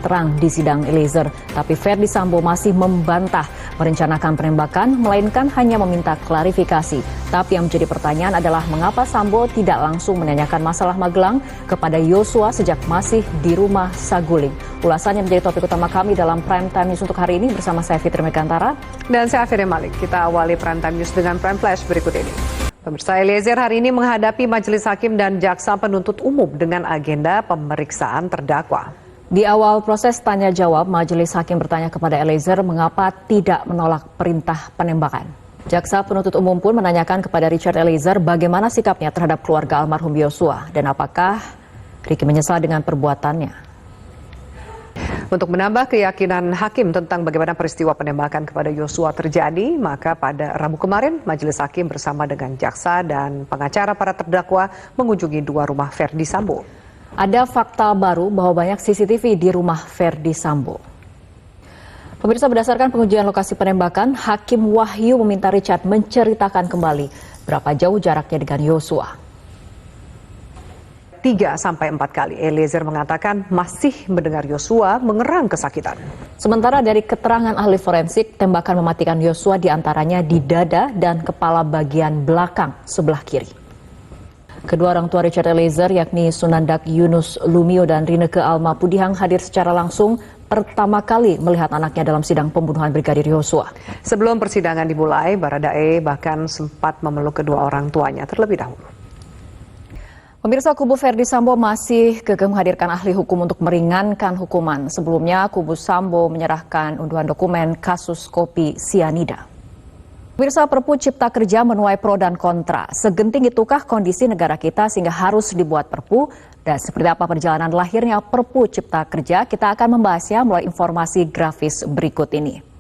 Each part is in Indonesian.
terang di sidang Eliezer, tapi Ferdy Sambo masih membantah merencanakan penembakan, melainkan hanya meminta klarifikasi. Tapi yang menjadi pertanyaan adalah mengapa Sambo tidak langsung menanyakan masalah Magelang kepada Yosua sejak masih di rumah Saguling. Ulasannya menjadi topik utama kami dalam Prime Time News untuk hari ini bersama saya Fitri Mekantara. Dan saya Afiri Malik. Kita awali Prime Time News dengan Prime Flash berikut ini. Pemirsa, Eliezer hari ini menghadapi Majelis Hakim dan Jaksa Penuntut Umum dengan agenda pemeriksaan terdakwa. Di awal proses tanya jawab, Majelis Hakim bertanya kepada Eliezer mengapa tidak menolak perintah penembakan. Jaksa Penuntut Umum pun menanyakan kepada Richard Eliezer bagaimana sikapnya terhadap keluarga almarhum Yosua dan apakah Ricky menyesal dengan perbuatannya. Untuk menambah keyakinan hakim tentang bagaimana peristiwa penembakan kepada Yosua terjadi, maka pada Rabu kemarin Majelis Hakim bersama dengan jaksa dan pengacara para terdakwa mengunjungi dua rumah Ferdy Sambo. Ada fakta baru bahwa banyak CCTV di rumah Ferdy Sambo. Pemirsa, berdasarkan pengujian lokasi penembakan, Hakim Wahyu meminta Richard menceritakan kembali berapa jauh jaraknya dengan Yosua. 3-4 kali Eliezer mengatakan masih mendengar Yosua mengerang kesakitan. Sementara dari keterangan ahli forensik, tembakan mematikan Yosua diantaranya di dada dan kepala bagian belakang sebelah kiri. Kedua orang tua Richard Eliezer yakni Sunandak Yunus Lumio dan Rineke Alma Pudihang hadir secara langsung pertama kali melihat anaknya dalam sidang pembunuhan Brigadir Yosua. Sebelum persidangan dimulai, Baradae bahkan sempat memeluk kedua orang tuanya terlebih dahulu. Pemirsa, kubu Ferdy Sambo masih kekeh menghadirkan ahli hukum untuk meringankan hukuman. Sebelumnya, kubu Sambo menyerahkan unduhan dokumen kasus kopi sianida. Pemirsa, Perpu Cipta Kerja menuai pro dan kontra. Segenting itukah kondisi negara kita sehingga harus dibuat Perpu? Dan seperti apa perjalanan lahirnya Perpu Cipta Kerja? Kita akan membahasnya melalui informasi grafis berikut ini.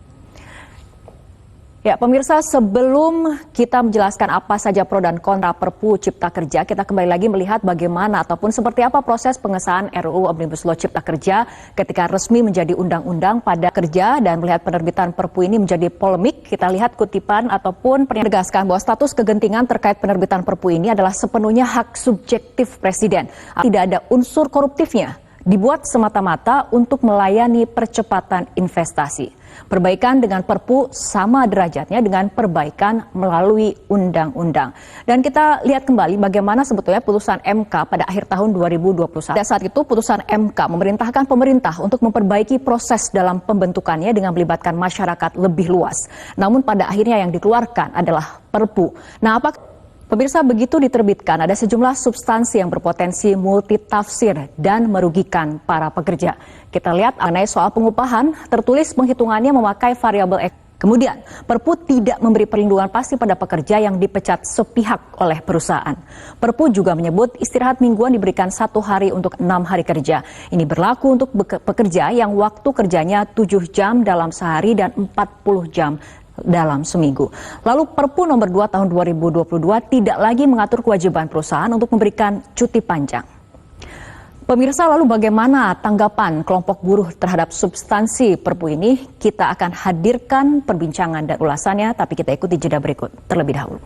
Ya, pemirsa, sebelum kita menjelaskan apa saja pro dan kontra Perpu Cipta Kerja, kita kembali lagi melihat bagaimana ataupun seperti apa proses pengesahan RUU Omnibus Law Cipta Kerja ketika resmi menjadi undang-undang pada kerja dan melihat penerbitan Perpu ini menjadi polemik. Kita lihat kutipan ataupun menegaskan bahwa status kegentingan terkait penerbitan Perpu ini adalah sepenuhnya hak subjektif Presiden. Tidak ada unsur koruptifnya. Dibuat semata-mata untuk melayani percepatan investasi. Perbaikan dengan Perpu sama derajatnya dengan perbaikan melalui undang-undang. Dan kita lihat kembali bagaimana sebetulnya putusan MK pada akhir tahun 2021. Pada saat itu putusan MK memerintahkan pemerintah untuk memperbaiki proses dalam pembentukannya dengan melibatkan masyarakat lebih luas. Namun pada akhirnya yang dikeluarkan adalah Perpu. Nah, pemirsa, begitu diterbitkan, ada sejumlah substansi yang berpotensi multitafsir dan merugikan para pekerja. Kita lihat mengenai soal pengupahan, tertulis penghitungannya memakai variabel X. Kemudian, Perpu tidak memberi perlindungan pasti pada pekerja yang dipecat sepihak oleh perusahaan. Perpu juga menyebut istirahat mingguan diberikan 1 hari untuk 6 hari kerja. Ini berlaku untuk pekerja yang waktu kerjanya 7 jam dalam sehari dan 40 jam dalam seminggu. Lalu Perpu nomor 2 tahun 2022 tidak lagi mengatur kewajiban perusahaan untuk memberikan cuti panjang. Pemirsa, lalu bagaimana tanggapan kelompok buruh terhadap substansi Perpu ini? Kita akan hadirkan perbincangan dan ulasannya, tapi kita ikuti jeda berikut terlebih dahulu.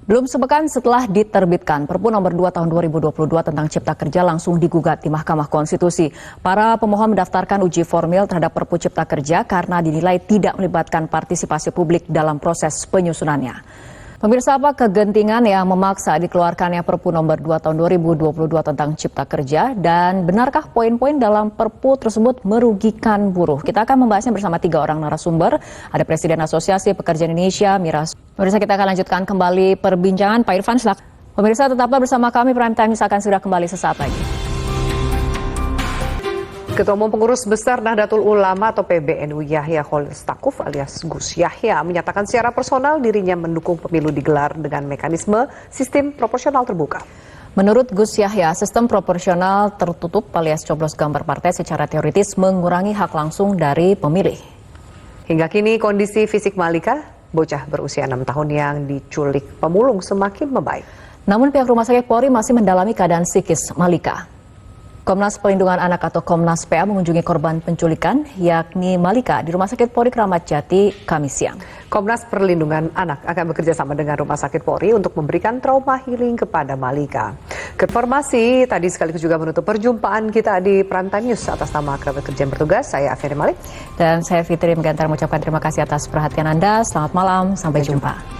Belum sepekan setelah diterbitkan, Perpu nomor 2 tahun 2022 tentang Cipta Kerja langsung digugat di Mahkamah Konstitusi. Para pemohon mendaftarkan uji formil terhadap Perpu Cipta Kerja karena dinilai tidak melibatkan partisipasi publik dalam proses penyusunannya. Pemirsa, apa kegentingan yang memaksa dikeluarkannya Perpu nomor 2 tahun 2022 tentang Cipta Kerja? Dan benarkah poin-poin dalam Perpu tersebut merugikan buruh? Kita akan membahasnya bersama 3 orang narasumber. Ada Presiden Asosiasi Pekerja Indonesia, Miras. Pemirsa, kita akan lanjutkan kembali perbincangan. Pak Irfan, silakan. Pemirsa, tetaplah bersama kami. Prime Time News akan segera kembali sesaat lagi. Ketua Umum Pengurus Besar Nahdlatul Ulama atau PBNU Yahya Khalil Stakuf alias Gus Yahya menyatakan secara personal dirinya mendukung pemilu digelar dengan mekanisme sistem proporsional terbuka. Menurut Gus Yahya, sistem proporsional tertutup alias coblos gambar partai secara teoritis mengurangi hak langsung dari pemilih. Hingga kini kondisi fisik Malika, bocah berusia 6 tahun yang diculik pemulung, semakin membaik. Namun pihak Rumah Sakit Polri masih mendalami keadaan psikis Malika. Komnas Perlindungan Anak atau Komnas PA mengunjungi korban penculikan, yakni Malika, di Rumah Sakit Polri Kramat Jati, Kamis siang. Komnas Perlindungan Anak akan bekerja sama dengan Rumah Sakit Polri untuk memberikan trauma healing kepada Malika. Informasi tadi sekaligus juga menutup perjumpaan kita di Prime Time News. Atas nama kerabat kerja yang bertugas, saya Afiani Malik. Dan saya Fitri Megantara mengucapkan terima kasih atas perhatian Anda. Selamat malam, sampai jumpa.